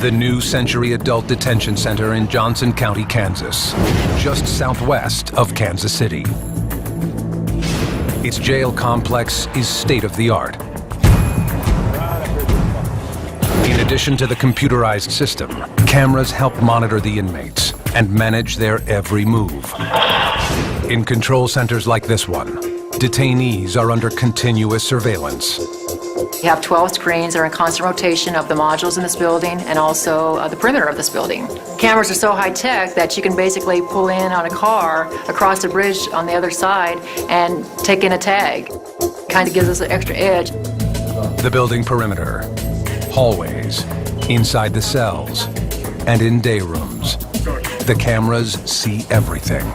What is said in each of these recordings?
The New Century Adult Detention Center in Johnson County, Kansas, just southwest of Kansas City. Its jail complex is state-of-the-art. In addition to the computerized system, cameras help monitor the inmates and manage their every move. In control centers like this one, detainees are under continuous surveillance. We have 12 screens that are in constant rotation of the modules in this building and also the perimeter of this building. Cameras are so high-tech that you can basically pull in on a car across the bridge on the other side and take in a tag. Kind of gives us an extra edge. The building perimeter, hallways, inside the cells, and in day rooms. The cameras see everything.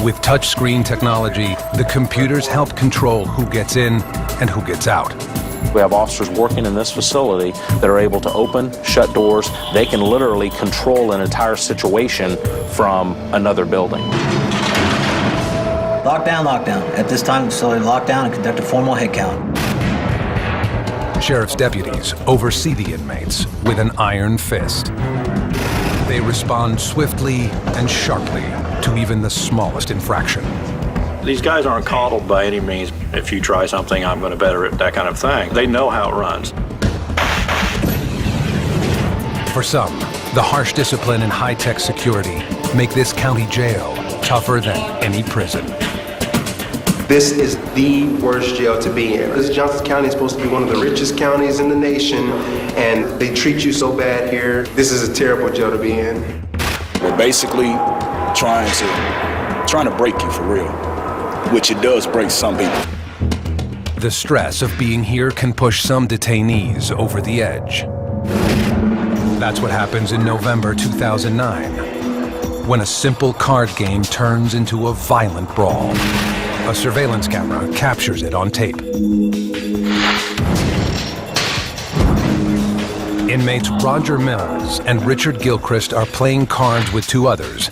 With touchscreen technology, the computers help control who gets in and who gets out. We have officers working in this facility that are able to open, shut doors. They can literally control an entire situation from another building. Lockdown, lockdown. At this time, the facility locked down and conduct a formal head count. Sheriff's deputies oversee the inmates with an iron fist. They respond swiftly and sharply to even the smallest infraction. These guys aren't coddled by any means. If you try something, I'm going to better it, that kind of thing. They know how it runs. For some, the harsh discipline and high-tech security make this county jail tougher than any prison. This is the worst jail to be in. This Johnson County is supposed to be one of the richest counties in the nation, and they treat you so bad here. This is a terrible jail to be in. We're basically trying to break you for real, which it does break some people. The stress of being here can push some detainees over the edge. That's what happens in November 2009, when a simple card game turns into a violent brawl. A surveillance camera captures it on tape. Inmates Roger Mills and Richard Gilchrist are playing cards with two others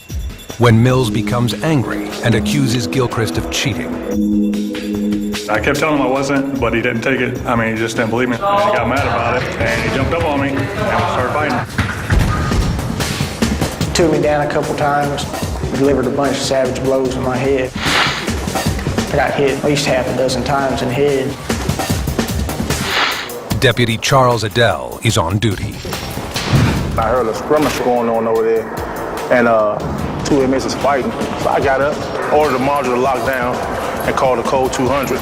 when Mills becomes angry and accuses Gilchrist of cheating. I kept telling him I wasn't, but he didn't take it. I mean, he just didn't believe me. And he got mad about it, and he jumped up on me, and we started fighting. He took me down a couple times, delivered a bunch of savage blows in my head. I got hit at least half a dozen times in the head. Deputy Charles Adele is on duty. I heard a skirmish going on over there, and two inmates was fighting. So I got up, ordered the module to lock down, and called a code 200.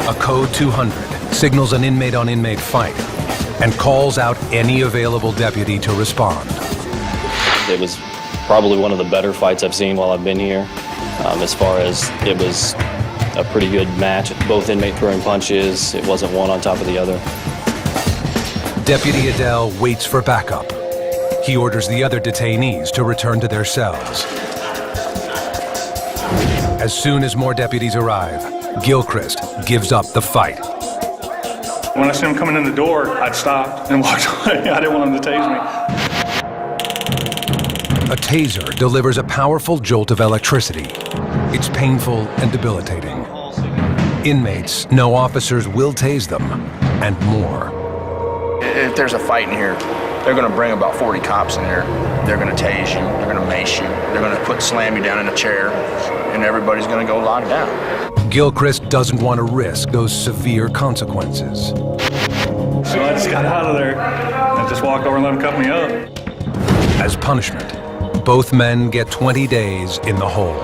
A code 200 signals an inmate-on-inmate fight and calls out any available deputy to respond. It was probably one of the better fights I've seen while I've been here. As far as it was a pretty good match, both inmates throwing punches, it wasn't one on top of the other. Deputy Adele waits for backup. He orders the other detainees to return to their cells. As soon as more deputies arrive, Gilchrist gives up the fight. When I seen him coming in the door, I'd stopped and walked away. I didn't want him to tase me. A taser delivers a powerful jolt of electricity. It's painful and debilitating. Inmates know officers will tase them, and more. If there's a fight in here, they're going to bring about 40 cops in here. They're going to tase you, they're going to mace you, they're going to slam you down in a chair, and everybody's going to go lie down. Gilchrist doesn't want to risk those severe consequences. So I just got out of there and just walked over and let him cut me up. As punishment, both men get 20 days in the hole.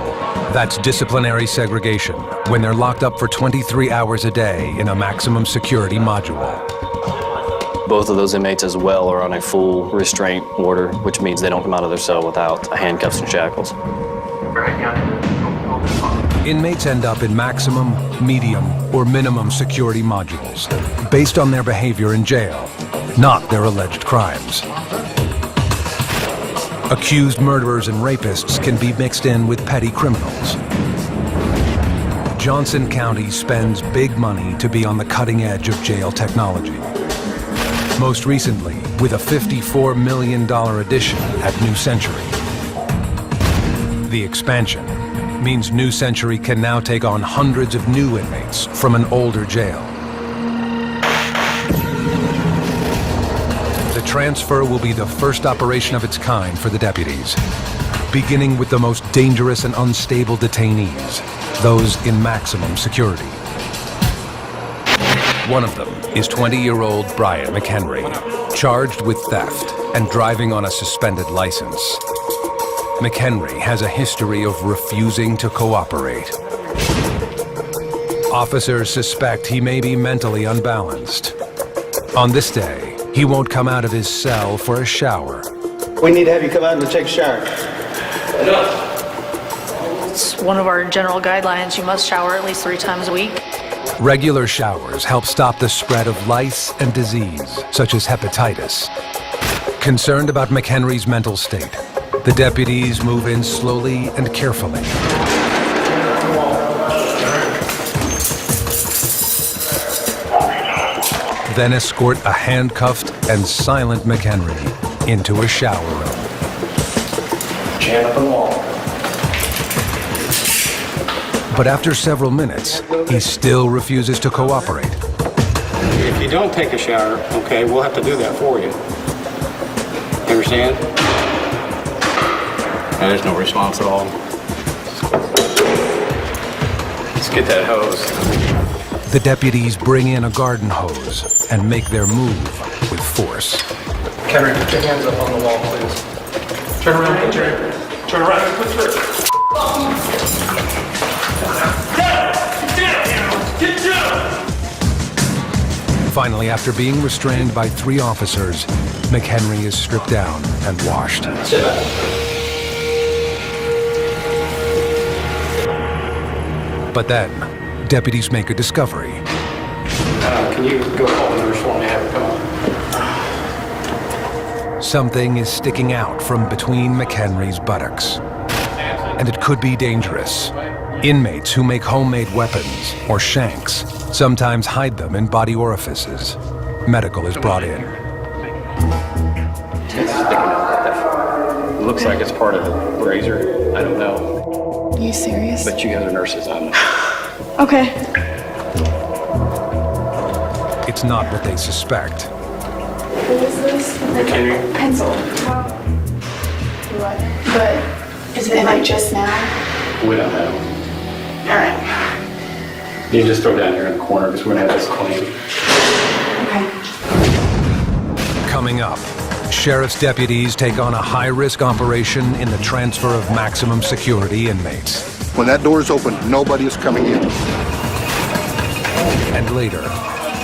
That's disciplinary segregation, when they're locked up for 23 hours a day in a maximum security module. Both of those inmates as well are on a full restraint order, which means they don't come out of their cell without handcuffs and shackles. Inmates end up in maximum, medium, or minimum security modules, based on their behavior in jail, not their alleged crimes. Accused murderers and rapists can be mixed in with petty criminals. Johnson County spends big money to be on the cutting edge of jail technology. Most recently, with a $54 million addition at New Century. The expansion means New Century can now take on hundreds of new inmates from an older jail. The The transfer will be the first operation of its kind for the deputies, beginning with the most dangerous and unstable detainees, those in maximum security. One of them is 20-year-old Brian McHenry, charged with theft and driving on a suspended license. McHenry has a history of refusing to cooperate. Officers suspect he may be mentally unbalanced. On this day, he won't come out of his cell for a shower. We need to have you come out and take a shower. It's one of our general guidelines. You must shower at least 3 times a week. Regular showers help stop the spread of lice and disease, such as hepatitis. Concerned about McHenry's mental state, the deputies move in slowly and carefully. Then escort a handcuffed and silent McHenry into a shower room. Jam up on the wall. But after several minutes, he still refuses to cooperate. If you don't take a shower, okay, we'll have to do that for you. You understand? There's no response at all. Let's get that hose. The deputies bring in a garden hose and make their move with force. Henry, put your hands up on the wall, please. Turn around, put your turn around and put your Get down! Finally, after being restrained by 3 officers, McHenry is stripped down and washed. Sit back. But then, deputies make a discovery. Can you go call the nurse for me? Have her come on. Something is sticking out from between McHenry's buttocks. And it could be dangerous. Inmates who make homemade weapons, or shanks, sometimes hide them in body orifices. Medical is brought in. It's sticking out like that. It looks like it's part of the razor. I don't know. Are you serious? But you guys are nurses, I know. Okay. It's not what they suspect. What is this? McHenry? Pencil. What? But is it like just now? We don't know. All right. You just throw it down here in the corner because we're going to have this clean. Okay. Coming up, sheriff's deputies take on a high-risk operation in the transfer of maximum security inmates. When that door is open, nobody is coming in. And later,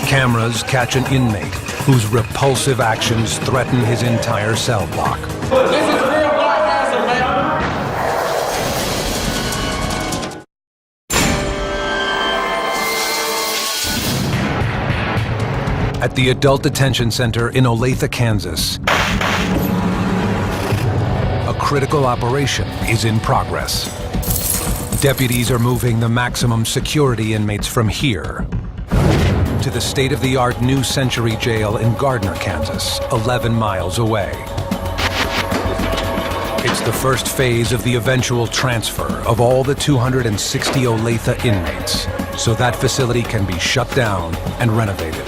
cameras catch an inmate whose repulsive actions threaten his entire cell block. This is real black acid, man. At the Adult Detention Center in Olathe, Kansas, a critical operation is in progress. Deputies are moving the maximum security inmates from here to the state-of-the-art New Century Jail in Gardner, Kansas, 11 miles away. It's the first phase of the eventual transfer of all the 260 Olathe inmates, so that facility can be shut down and renovated.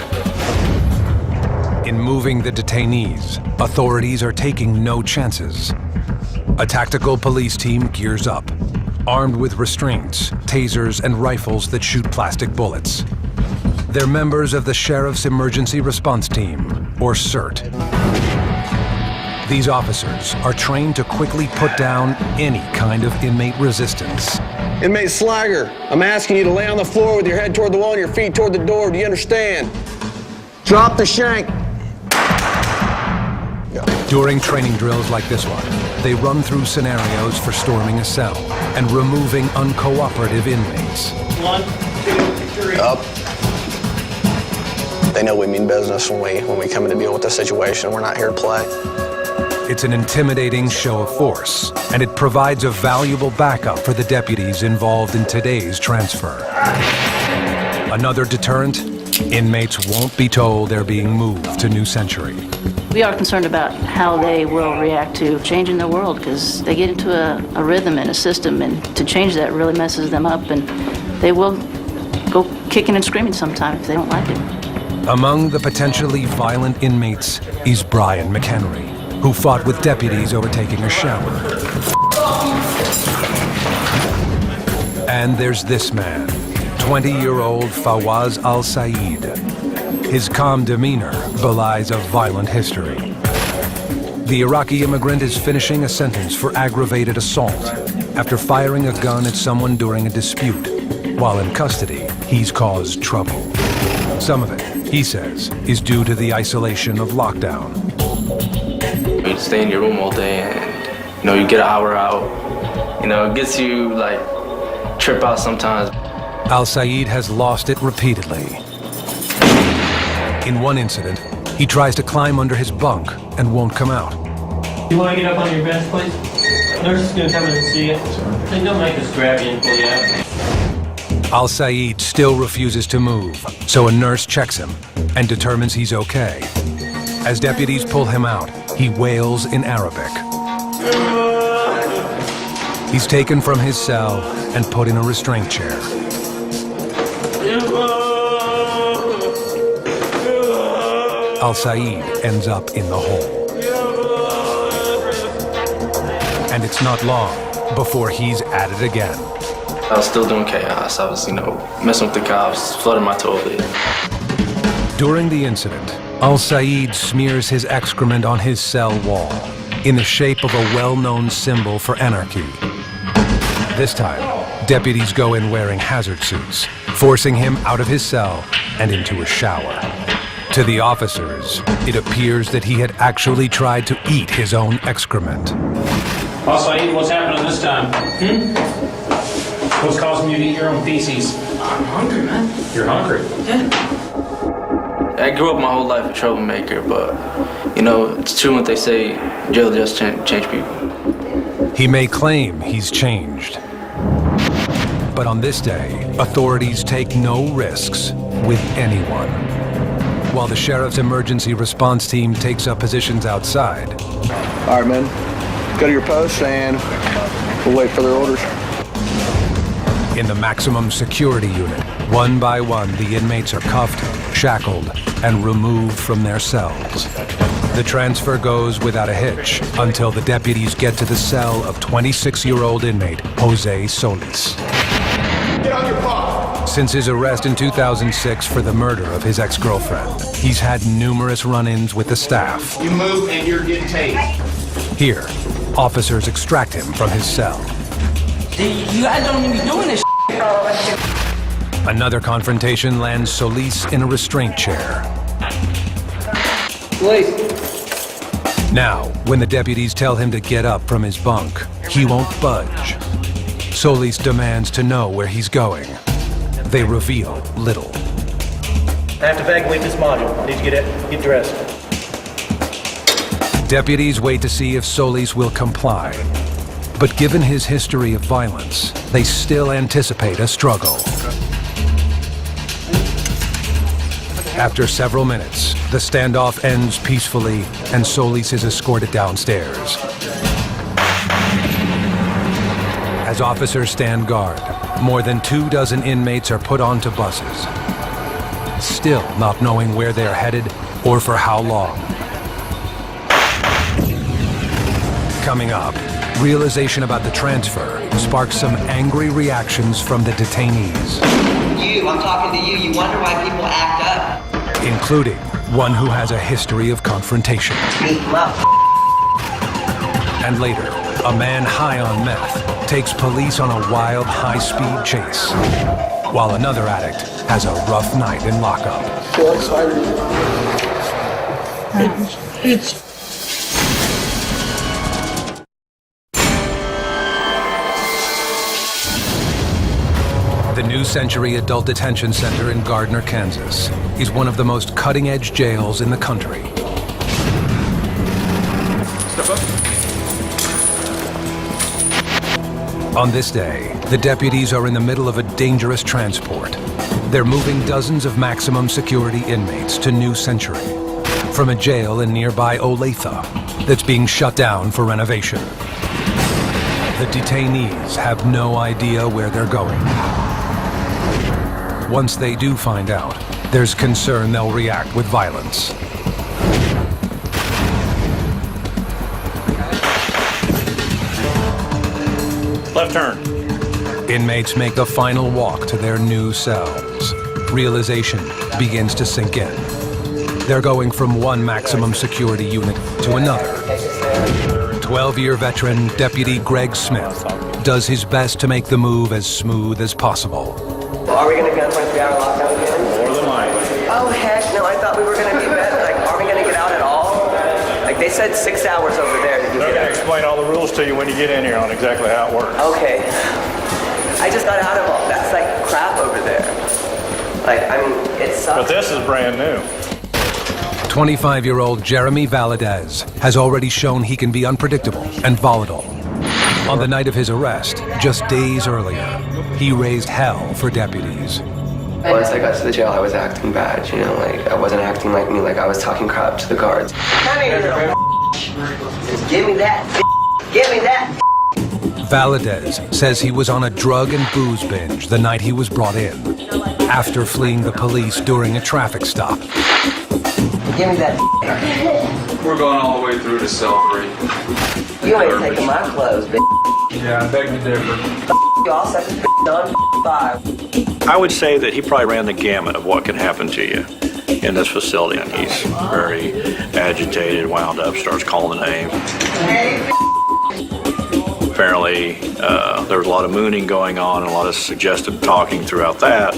In moving the detainees, authorities are taking no chances. A tactical police team gears up, armed with restraints, tasers, and rifles that shoot plastic bullets. They're members of the Sheriff's Emergency Response Team, or CERT. These officers are trained to quickly put down any kind of inmate resistance. Inmate Slager, I'm asking you to lay on the floor with your head toward the wall and your feet toward the door. Do you understand? Drop the shank. During training drills like this one, they run through scenarios for storming a cell and removing uncooperative inmates. 1, 2, 3. Up. They know we mean business when we come in to deal with this situation. We're not here to play. It's an intimidating show of force, and it provides a valuable backup for the deputies involved in today's transfer. Another deterrent? Inmates won't be told they're being moved to New Century. We are concerned about how they will react to changing their world, because they get into a rhythm and a system, and to change that really messes them up, and they will go kicking and screaming sometime if they don't like it. Among the potentially violent inmates is Brian McHenry, who fought with deputies over taking a shower. And there's this man, 20-year-old Fawaz al-Said. His calm demeanor belies a violent history. The Iraqi immigrant is finishing a sentence for aggravated assault after firing a gun at someone during a dispute. While in custody, he's caused trouble. Some of it, he says, is due to the isolation of lockdown. You stay in your room all day and, you get an hour out. It gets you, trip out sometimes. Al-Said has lost it repeatedly. In one incident, he tries to climb under his bunk and won't come out. You want to get up on your bed, please? Nurse is going to come in and see you. Then don't make us grab you and pull you out. Al-Said still refuses to move, so a nurse checks him and determines he's okay. As deputies pull him out, he wails in Arabic. He's taken from his cell and put in a restraint chair. Al-Said ends up in the hole. And it's not long before he's at it again. I was still doing chaos. I was, messing with the cops, flooding my toilet. During the incident, Al-Said smears his excrement on his cell wall in the shape of a well-known symbol for anarchy. This time, deputies go in wearing hazard suits, forcing him out of his cell and into a shower. To the officers, it appears that he had actually tried to eat his own excrement. Al-Said, what's happening this time? What's causing you to eat your own feces? I'm hungry, man. You're hungry? Yeah. I grew up my whole life a troublemaker, but, it's true what they say, jail just change people. He may claim he's changed. But on this day, authorities take no risks with anyone. While the sheriff's emergency response team takes up positions outside. All right, men. Go to your posts and we'll wait for their orders. In the maximum security unit, one by one, the inmates are cuffed, shackled, and removed from their cells. The transfer goes without a hitch until the deputies get to the cell of 26-year-old inmate Jose Solis. Get on your paw. Since his arrest in 2006 for the murder of his ex-girlfriend, he's had numerous run-ins with the staff. You move and you're getting tased. Here, officers extract him from his cell. You guys don't even be doing this. Another confrontation lands Solis in a restraint chair. Please. Now, when the deputies tell him to get up from his bunk, he won't budge. Solis demands to know where he's going. They reveal little. I have to evacuate this module. Need to get dressed. Deputies wait to see if Solis will comply. But given his history of violence, they still anticipate a struggle. After several minutes, the standoff ends peacefully and Solis is escorted downstairs. As officers stand guard, more than 24 inmates are put onto buses, still not knowing where they're headed or for how long. Coming up, realization about the transfer sparks some angry reactions from the detainees. I'm talking to you. You wonder why people act up. Including one who has a history of confrontation. And later, a man high on meth takes police on a wild, high-speed chase, while another addict has a rough night in lockup. The New Century Adult Detention Center in Gardner, Kansas, is one of the most cutting-edge jails in the country. Step up. On this day, the deputies are in the middle of a dangerous transport. They're moving dozens of maximum security inmates to New Century from a jail in nearby Olathe that's being shut down for renovation. The detainees have no idea where they're going. Once they do find out, there's concern they'll react with violence. Left turn. Inmates make the final walk to their new cells. Realization begins to sink in. They're going from one maximum security unit to another. 12-year veteran Deputy Greg Smith does his best to make the move as smooth as possible. Are we going to get a 23-hour lockdown again? More than likely. Oh, heck no. I thought we were going to be better. Like, are we going to get out at all? Like, they said 6 hours over there. They're going to explain all the rules to you when you get in here on exactly how it works. Okay. I just got out of all. That's like crap over there. Like, I mean, it sucks. But this is brand new. 25-year-old Jeremy Valadez has already shown he can be unpredictable and volatile. On the night of his arrest, just days earlier, he raised hell for deputies. Once I got to the jail, I was acting bad, you know, like, I wasn't acting like me, like I was talking crap to the guards. Come here, just give me that, give me that. Valadez says he was on a drug and booze binge the night he was brought in, after fleeing the police during a traffic stop. Give me that. We're going all the way through to cell 3. You ain't taking my clothes, bitch. Yeah, I beg to differ. You all set this on 5. I would say that he probably ran the gamut of what can happen to you in this facility, and he's very agitated, wound up, starts calling the names. Apparently, there was a lot of mooning going on and a lot of suggestive talking throughout that.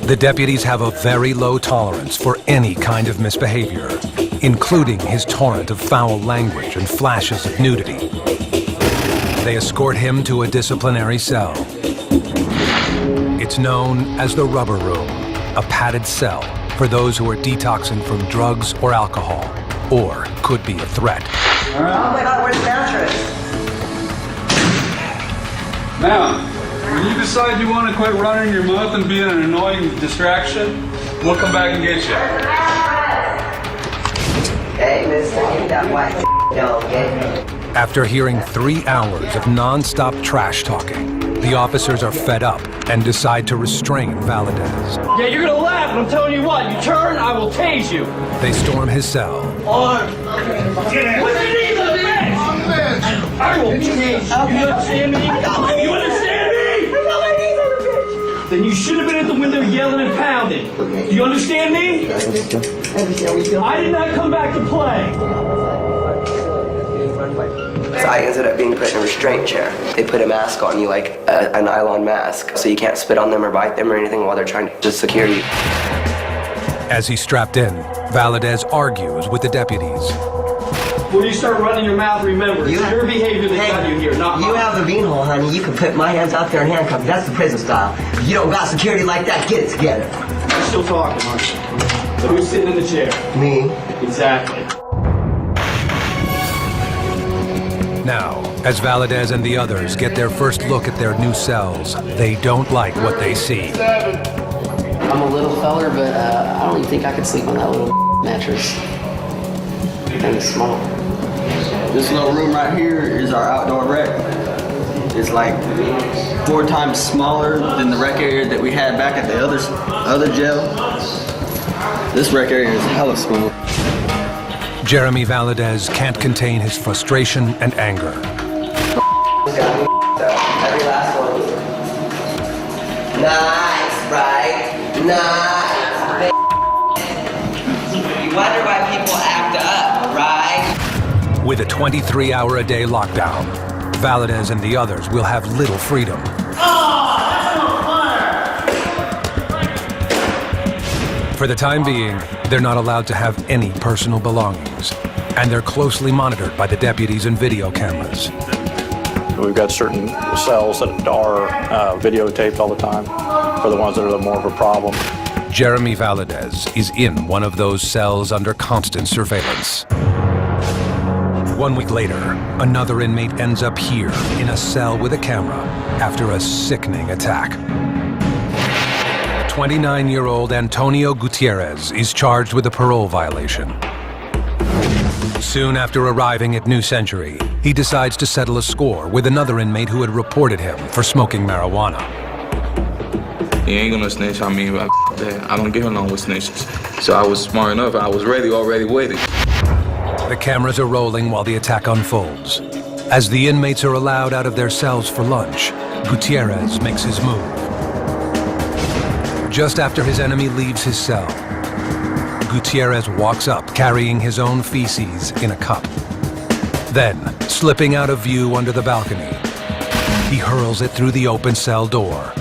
The deputies have a very low tolerance for any kind of misbehavior, including his torrent of foul language and flashes of nudity. They escort him to a disciplinary cell. It's known as the rubber room, a padded cell for those who are detoxing from drugs or alcohol, or could be a threat. Oh my God, where's the mattress? Now, when you decide you want to quit running your mouth and being an annoying distraction, we'll come back and get you. Hey, mister, give me that white don't get me. After hearing 3 hours of non-stop trash talking, the officers are fed up and decide to restrain Valadez. Yeah, you're gonna laugh, but I'm telling you what, you turn, I will tase you. They storm his cell. What's the name of the bench? I will tase you. You understand me? You understand me? Then you should have been at the window yelling and pounding. Do you understand me? I did not come back to play. So I ended up being put in a restraint chair. They put a mask on you, like a nylon mask, so you can't spit on them or bite them or anything while they're trying to secure you. As he's strapped in, Valadez argues with the deputies. When you start running your mouth, remember, it's your behavior that got you here, not mine. You have the beanhole, honey. You can put my hands out there and handcuff you. That's the prison style. If you don't got security like that, get it together. You're still talking, aren't you? So who's sitting in the chair? Me. Exactly. Now, as Valadez and the others get their first look at their new cells, they don't like what they see. I'm a little feller, but I don't even think I could sleep on that little mattress. And it's small. This little room right here is our outdoor rec. It's like 4 times smaller than the rec area that we had back at the other jail. This rec area is hella small. Jeremy Valadez can't contain his frustration and anger. Every last one. Nice, right? Nice. You wonder why people act up, right? With a 23-hour-a-day lockdown, Valadez and the others will have little freedom. For the time being, they're not allowed to have any personal belongings, and they're closely monitored by the deputies and video cameras. We've got certain cells that are videotaped all the time for the ones that are more of a problem. Jeremy Valadez is in one of those cells under constant surveillance. 1 week later, another inmate ends up here in a cell with a camera after a sickening attack. 29-year-old Antonio Gutierrez is charged with a parole violation. Soon after arriving at New Century, he decides to settle a score with another inmate who had reported him for smoking marijuana. He ain't gonna snitch on me about that. I don't get along with snitches. So I was smart enough. I was ready, already waiting. The cameras are rolling while the attack unfolds. As the inmates are allowed out of their cells for lunch, Gutierrez makes his move. Just after his enemy leaves his cell, Gutierrez walks up carrying his own feces in a cup. Then, slipping out of view under the balcony, he hurls it through the open cell door.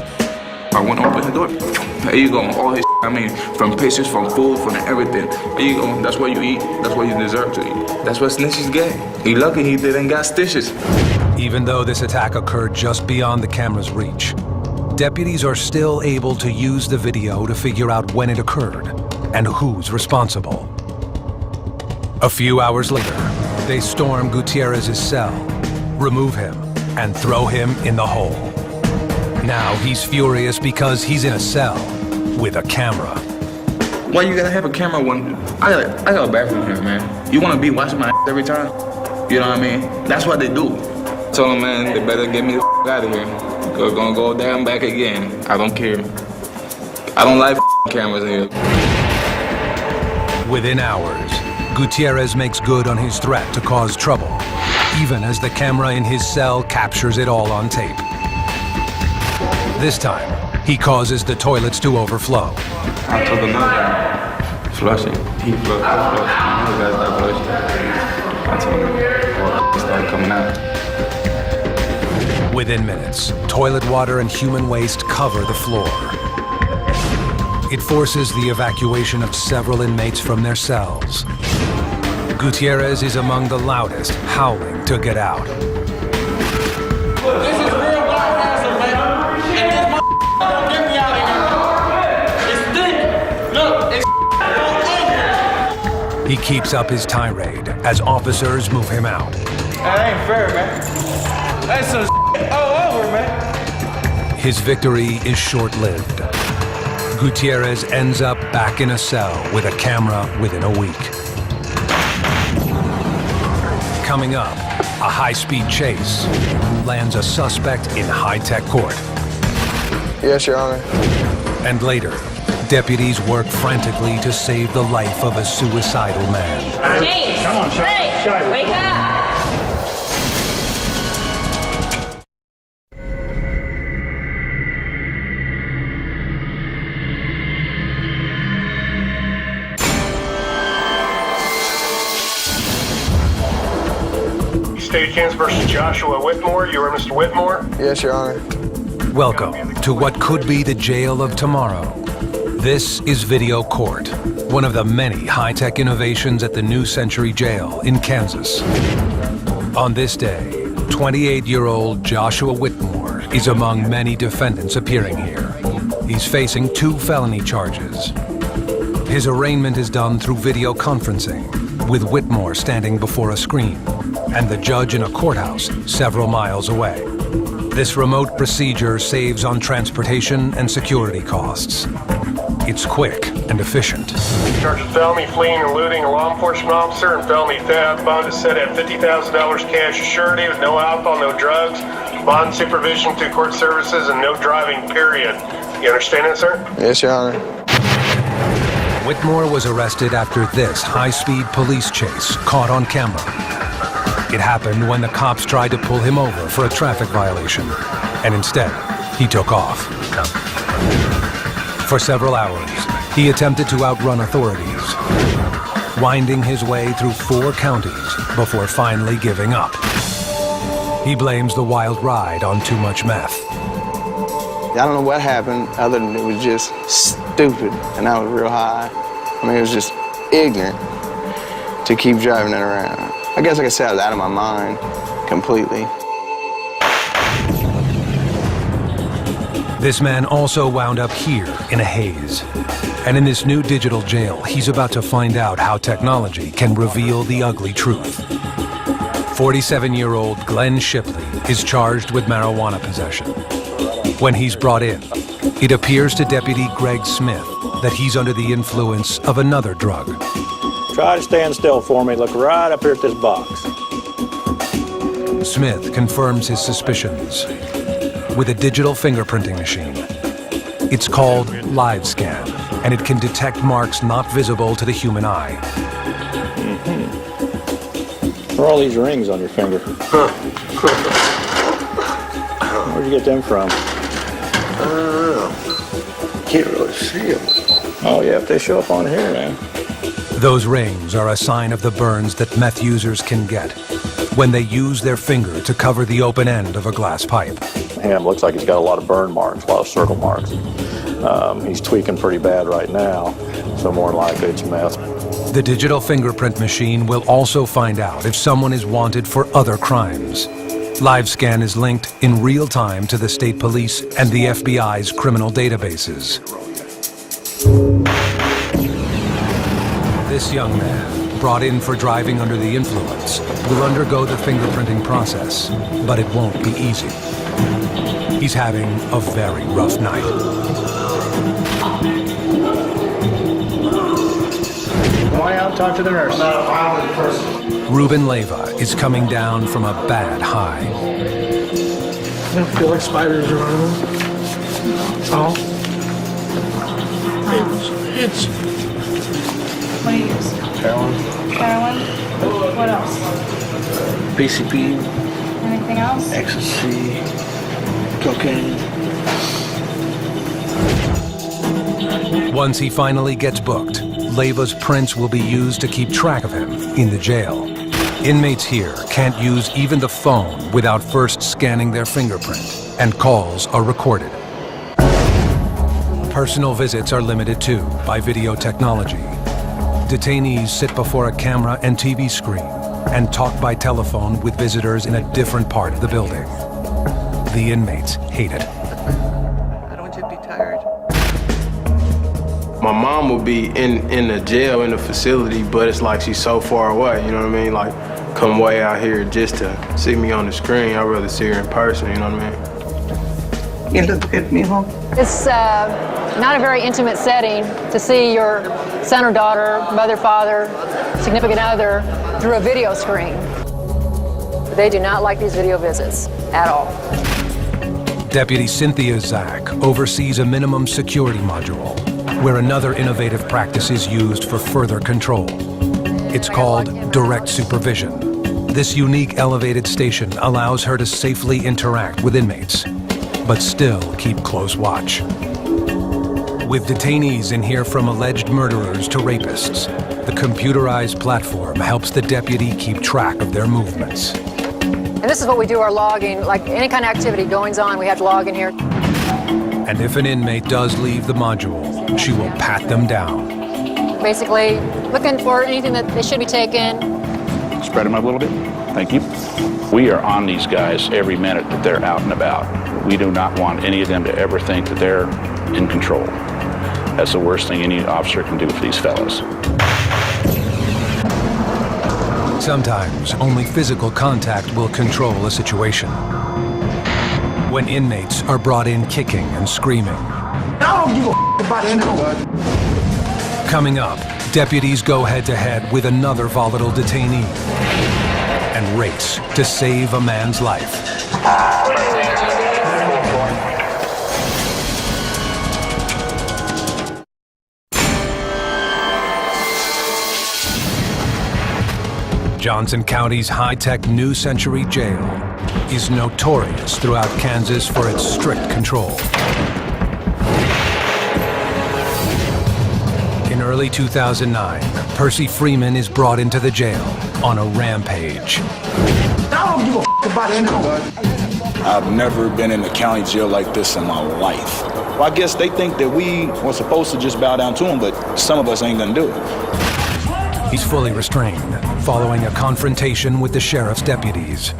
I went open the door. There you go. All his from pictures, from food, from everything. There you go. That's what you eat. That's what you deserve to eat. That's what snitches get. He lucky he didn't got stitches. Even though this attack occurred just beyond the camera's reach, deputies are still able to use the video to figure out when it occurred and who's responsible. A few hours later, they storm Gutierrez's cell, remove him, and throw him in the hole. Now he's furious because he's in a cell with a camera. Why you gotta have a camera when I got a bathroom here, man? You wanna be watching my every time? You know what I mean? That's what they do. Tell them, man, they better get me the out of here. We're gonna go down back again. I don't care. I don't like cameras here. Within hours, Gutierrez makes good on his threat to cause trouble, even as the camera in his cell captures it all on tape. This time, he causes the toilets to overflow. I told another guy, flush it. He flushed, Another guy started flushing. I told him, it started coming out. Within minutes, toilet water and human waste cover the floor. It forces the evacuation of several inmates from their cells. Gutierrez is among the loudest, howling to get out. This is real biohazard, man. And this don't get me out of here. It's thick. Look, it's all over. He keeps up his tirade as officers move him out. That ain't fair, man. That's some all over, man. His victory is short-lived. Gutierrez ends up back in a cell with a camera within a week. Coming up, a high-speed chase lands a suspect in high-tech court. Yes, Your Honor. And later, deputies work frantically to save the life of a suicidal man. James, come on, hey, wake up. Stagehans versus Joshua Whitmore. You are Mr. Whitmore? Yes, Your Honor. Welcome to what could be the jail of tomorrow. This is Video Court, one of the many high-tech innovations at the New Century Jail in Kansas. On this day, 28-year-old Joshua Whitmore is among many defendants appearing here. He's facing 2 felony charges. His arraignment is done through video conferencing, with Whitmore standing before a screen, and the judge in a courthouse several miles away. This remote procedure saves on transportation and security costs. It's quick and efficient. Charged with felony fleeing and eluding a law enforcement officer and felony theft. Bond is set at $50,000 cash surety with no alcohol, no drugs, bond supervision through court services, and no driving, period. You understand that, sir? Yes, Your Honor. Whitmore was arrested after this high-speed police chase caught on camera. It happened when the cops tried to pull him over for a traffic violation, and instead, he took off. For several hours, he attempted to outrun authorities, winding his way through 4 counties before finally giving up. He blames the wild ride on too much meth. I don't know what happened other than it was just stupid, and I was real high. I mean, it was just ignorant to keep driving it around. I guess I could say I was out of my mind completely. This man also wound up here in a haze. And in this new digital jail, he's about to find out how technology can reveal the ugly truth. 47-year-old Glenn Shipley is charged with marijuana possession. When he's brought in, it appears to Deputy Greg Smith that he's under the influence of another drug. Try to stand still for me. Look right up here at this box. Smith confirms his suspicions with a digital fingerprinting machine. It's called LiveScan, and it can detect marks not visible to the human eye. Where are all these rings on your finger? Where'd you get them from? I don't know. Can't really see them. Oh yeah, if they show up on here, man. Those rings are a sign of the burns that meth users can get when they use their finger to cover the open end of a glass pipe. Him looks like he's got a lot of burn marks, a lot of circle marks. He's tweaking pretty bad right now, so more than likely it's meth. The digital fingerprint machine will also find out if someone is wanted for other crimes. LiveScan is linked in real time to the state police and the FBI's criminal databases. This young man, brought in for driving under the influence, will undergo the fingerprinting process, but it won't be easy. He's having a very rough night. Why out? Talk to the nurse. I'm not a violent person. Ruben Leyva is coming down from a bad high. I don't feel like spiders around him. Oh. It's What do you use? heroin, Heroin? What else? PCP, Anything else? ecstasy, cocaine. Once he finally gets booked, Leyva's prints will be used to keep track of him in the jail. Inmates here can't use even the phone without first scanning their fingerprint, and calls are recorded. Personal visits are limited too by video technology. Detainees sit before a camera and TV screen and talk by telephone with visitors in a different part of the building. The inmates hate it. I don't want you to be tired. My mom will be in the jail, in the facility, but it's like she's so far away, you know what I mean? Like, come way out here just to see me on the screen. I'd rather see her in person, you know what I mean? You look at me, huh? It's not a very intimate setting to see your son or daughter, mother, father, significant other through a video screen. They do not like these video visits at all. Deputy Cynthia Zach oversees a minimum security module, where another innovative practice is used for further control. It's called direct supervision. This unique elevated station allows her to safely interact with inmates, but still keep close watch. With detainees in here from alleged murderers to rapists, the computerized platform helps the deputy keep track of their movements. And this is what we do our logging, like any kind of activity goings on, we have to log in here. And if an inmate does leave the module, she will pat them down. Basically, looking for anything that they should be taking. Spread them up a little bit. Thank you. We are on these guys every minute that they're out and about. We do not want any of them to ever think that they're in control. That's the worst thing any officer can do for these fellas. Sometimes only physical contact will control a situation. When inmates are brought in kicking and screaming. I don't give a about anyone. Coming up, deputies go head-to-head with another volatile detainee and race to save a man's life. Johnson County's high-tech New Century Jail is notorious throughout Kansas for its strict control. In early 2009, Percy Freeman is brought into the jail on a rampage. I don't give a about anyone. I've never been in a county jail like this in my life. Well, I guess they think that we were supposed to just bow down to them, but some of us ain't gonna do it. He's fully restrained, following a confrontation with the sheriff's deputies.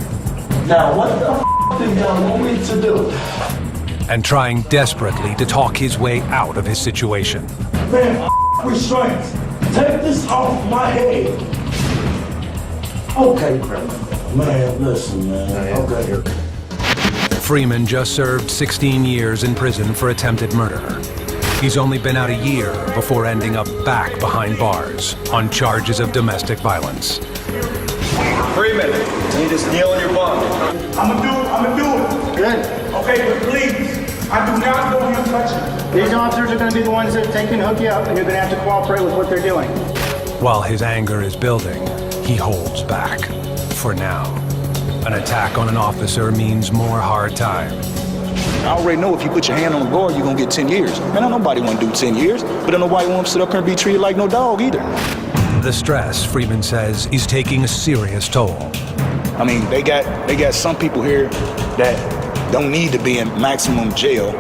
Now, what the do y'all want me to do? And trying desperately to talk his way out of his situation. Man, restraints. Take this off my head. Okay, man, listen, man. Okay. Freeman just served 16 years in prison for attempted murder. He's only been out a year before ending up back behind bars on charges of domestic violence. 3 minutes. You need to kneel in your bond. I'm gonna do it. Good. Okay, but please, I do not know you touching. These officers are gonna be the ones that take and hook you up, and you're gonna have to cooperate with what they're doing. While his anger is building, he holds back. For now, an attack on an officer means more hard time. I already know if you put your hand on the guard, you're gonna get 10 years. Man, don't nobody wanna do 10 years, but don't nobody wanna sit up here and be treated like no dog either. The stress, Freeman says, is taking a serious toll. I mean, they got some people here that don't need to be in maximum jail.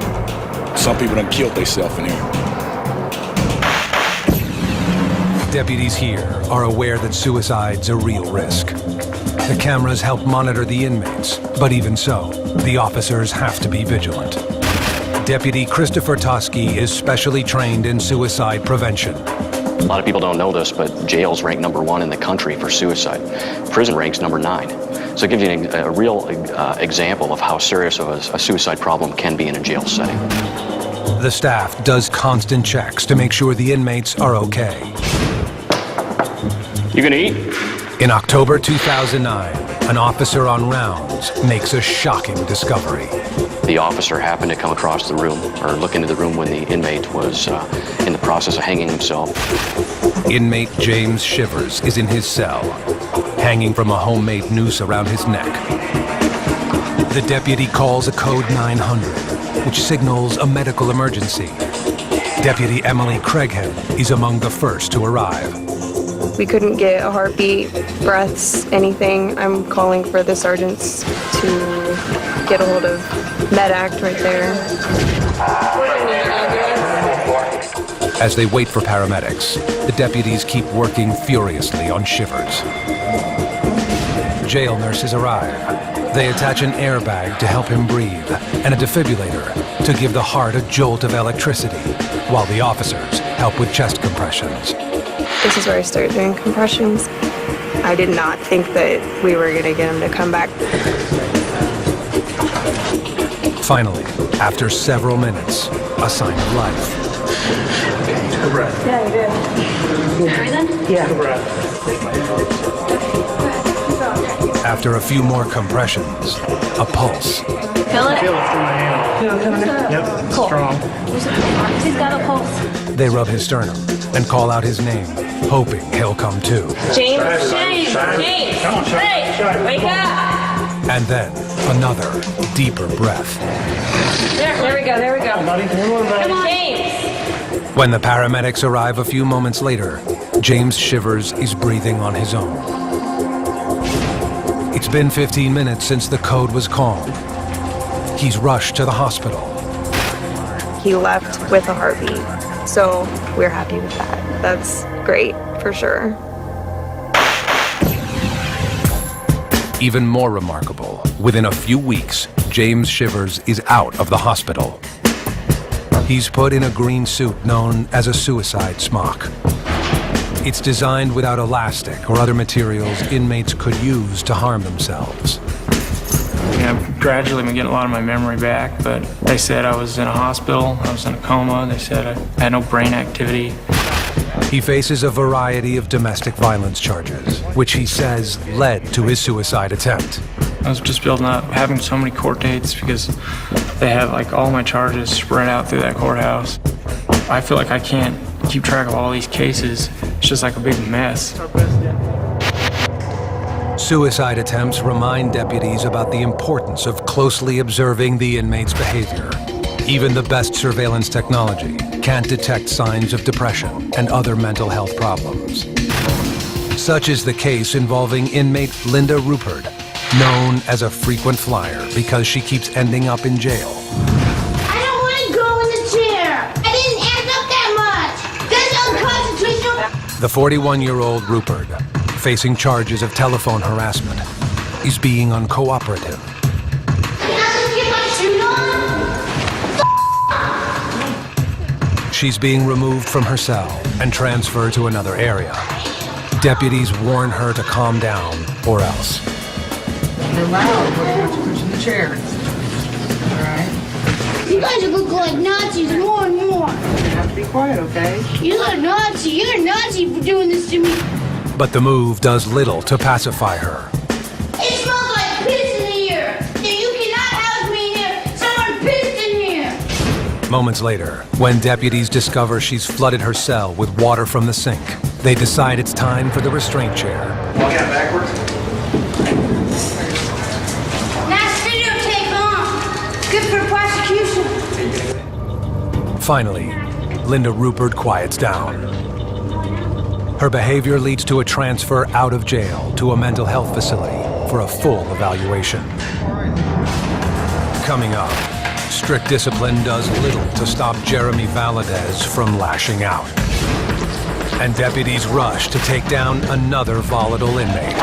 Some people done killed themselves in here. Deputies here are aware that suicide's a real risk. The cameras help monitor the inmates, but even so, the officers have to be vigilant. Deputy Christopher Toski is specially trained in suicide prevention. A lot of people don't know this, but jails rank #1 in the country for suicide. Prison ranks #9. So it gives you a real example of how serious of a suicide problem can be in a jail setting. The staff does constant checks to make sure the inmates are okay. You gonna eat? In October 2009, an officer on rounds makes a shocking discovery. The officer happened to come across the room, or look into the room when the inmate was in the process of hanging himself. Inmate James Shivers is in his cell, hanging from a homemade noose around his neck. The deputy calls a code 900, which signals a medical emergency. Deputy Emily Craighead is among the first to arrive. We couldn't get a heartbeat, breaths, anything. I'm calling for the sergeants to get a hold of MedAct right there. As they wait for paramedics, the deputies keep working furiously on Shivers. Jail nurses arrive. They attach an airbag to help him breathe and a defibrillator to give the heart a jolt of electricity, while the officers help with chest compressions. This is where I started doing compressions. I did not think that we were gonna get him to come back. Finally, after several minutes, a sign of life. Good breath. Yeah, you did. Breathing? Yeah. Good breath. After a few more compressions, a pulse. Feel it? Feel it through my hand. Feel it? Yep, Cool. strong. He's got a pulse. They rub his sternum and call out his name, hoping he'll come to. James! James! James! Come on, Sean. Hey! Wake up! And then another deeper breath. There we go, there we go. Come on, James! When the paramedics arrive a few moments later, James Shivers is breathing on his own. It's been 15 minutes since the code was called. He's rushed to the hospital. He left with a heartbeat, so we're happy with that. That's great, for sure. Even more remarkable, within a few weeks, James Shivers is out of the hospital. He's put in a green suit known as a suicide smock. It's designed without elastic or other materials inmates could use to harm themselves. I've gradually been getting a lot of my memory back, but they said I was in a hospital, I was in a coma, they said I had no brain activity. He faces a variety of domestic violence charges, which he says led to his suicide attempt. I was just building up, having so many court dates because they have like all my charges spread out through that courthouse. I feel like I can't keep track of all these cases. It's just like a big mess. Suicide attempts remind deputies about the importance of closely observing the inmate's behavior. Even the best surveillance technology can't detect signs of depression and other mental health problems. Such is the case involving inmate Linda Rupert, known as a frequent flyer because she keeps ending up in jail. I don't want to go in the chair. I didn't act up that much. That's unconstitutional. The 41-year-old Rupert, facing charges of telephone harassment, is being uncooperative. She's being removed from her cell and transferred to another area. Deputies warn her to calm down or else. You're loud. What do you have to push in the chair? All right. You guys look like Nazis more and more. You have to be quiet, okay? You're a Nazi. You're a Nazi for doing this to me. But the move does little to pacify her. It smells like piss in here. You cannot house me in here. Someone pissed in here. Moments later, when deputies discover she's flooded her cell with water from the sink, they decide it's time for the restraint chair. Walk out backwards. Nice videotape, Good for prosecution. Finally, Linda Rupert quiets down. Her behavior leads to a transfer out of jail to a mental health facility for a full evaluation. Coming up, strict discipline does little to stop Jeremy Valadez from lashing out. And deputies rush to take down another volatile inmate.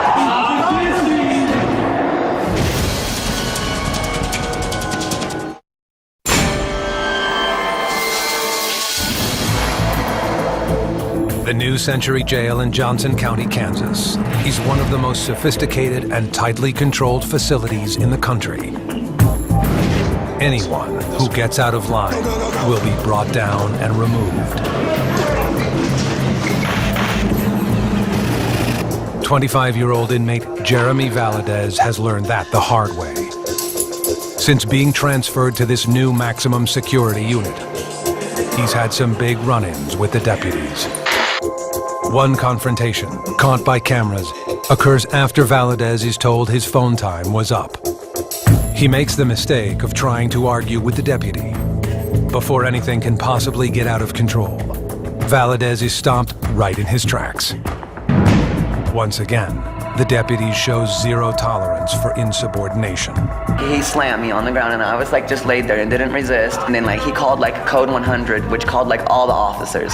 The New Century Jail in Johnson County, Kansas, is one of the most sophisticated and tightly controlled facilities in the country. Anyone who gets out of line will be brought down and removed. 25-year-old inmate Jeremy Valadez has learned that the hard way. Since being transferred to this new maximum security unit, he's had some big run-ins with the deputies. One confrontation, caught by cameras, occurs after Valadez is told his phone time was up. He makes the mistake of trying to argue with the deputy. Before anything can possibly get out of control, Valadez is stopped right in his tracks. Once again, the deputy shows zero tolerance for insubordination. He slammed me on the ground and I was like just laid there and didn't resist. And then like he called like code 100, which called like all the officers.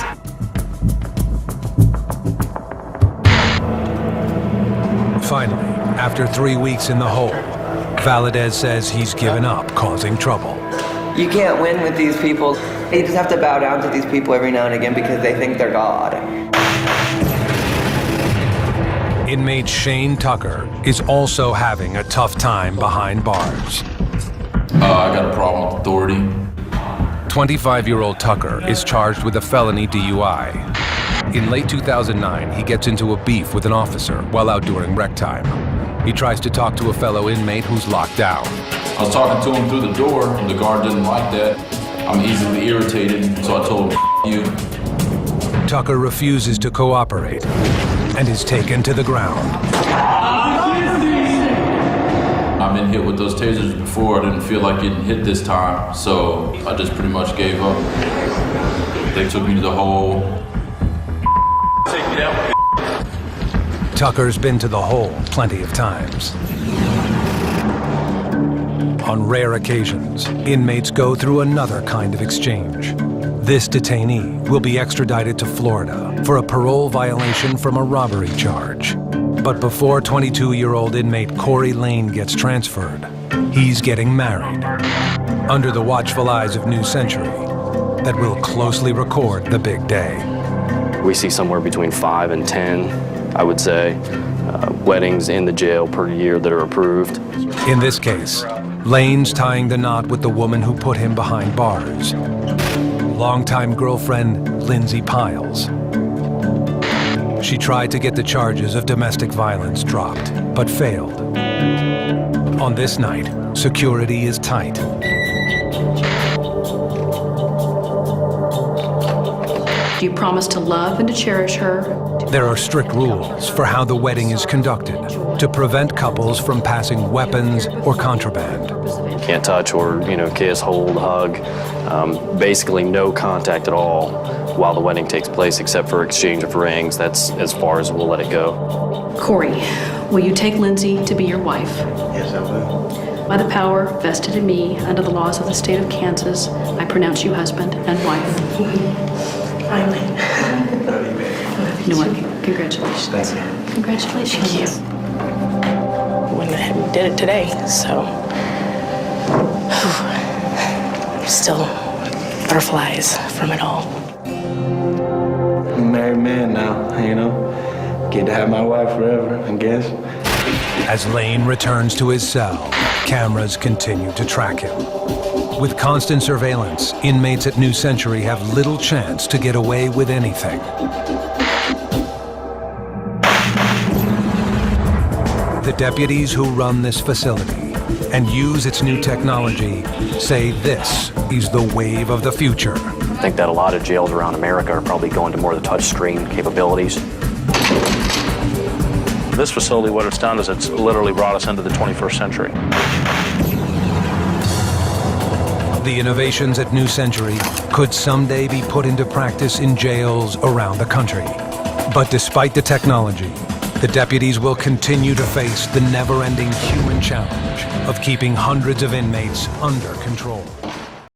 Finally, after 3 weeks in the hole, Valadez says he's given up causing trouble. You can't win with these people. You just have to bow down to these people every now and again because they think they're God. Inmate Shane Tucker is also having a tough time behind bars. I got a problem with authority. 25-year-old Tucker is charged with a felony DUI. In late 2009, he gets into a beef with an officer while out during rec time. He tries to talk to a fellow inmate who's locked down. I was talking to him through the door, and the guard didn't like that. I'm easily irritated, so I told him, you. Tucker refuses to cooperate and is taken to the ground. I've been hit with those tasers before. I didn't feel like getting hit this time, so I just pretty much gave up. They took me to the hole. Tucker's been to the hole plenty of times. On rare occasions, inmates go through another kind of exchange. This detainee will be extradited to Florida for a parole violation from a robbery charge. But before 22-year-old inmate Corey Lane gets transferred, he's getting married under the watchful eyes of New Century that will closely record the big day. We see somewhere between 5 and 10, I would say, weddings in the jail per year that are approved. In this case, Lane's tying the knot with the woman who put him behind bars. Longtime girlfriend Lindsay Piles. She tried to get the charges of domestic violence dropped, but failed. On this night, security is tight. Do you promise to love and to cherish her? There are strict rules for how the wedding is conducted to prevent couples from passing weapons or contraband. Can't touch or, kiss, hold, hug. Basically no contact at all while the wedding takes place except for exchange of rings. That's as far as we'll let it go. Corey, will you take Lindsay to be your wife? Yes, I will. By the power vested in me under the laws of the state of Kansas, I pronounce you husband and wife. Finally. You know what? Congratulations. Thank you. Congratulations. Thank you. Wouldn't have had did it today, so still butterflies from it all. I'm a married man now, Get to have my wife forever, I guess. As Lane returns to his cell, cameras continue to track him. With constant surveillance, inmates at New Century have little chance to get away with anything. The deputies who run this facility and use its new technology say this is the wave of the future. I think that a lot of jails around America are probably going to more of the touchscreen capabilities. This facility, what it's done is it's literally brought us into the 21st century. The innovations at New Century could someday be put into practice in jails around the country. But despite the technology, the deputies will continue to face the never-ending human challenge of keeping hundreds of inmates under control.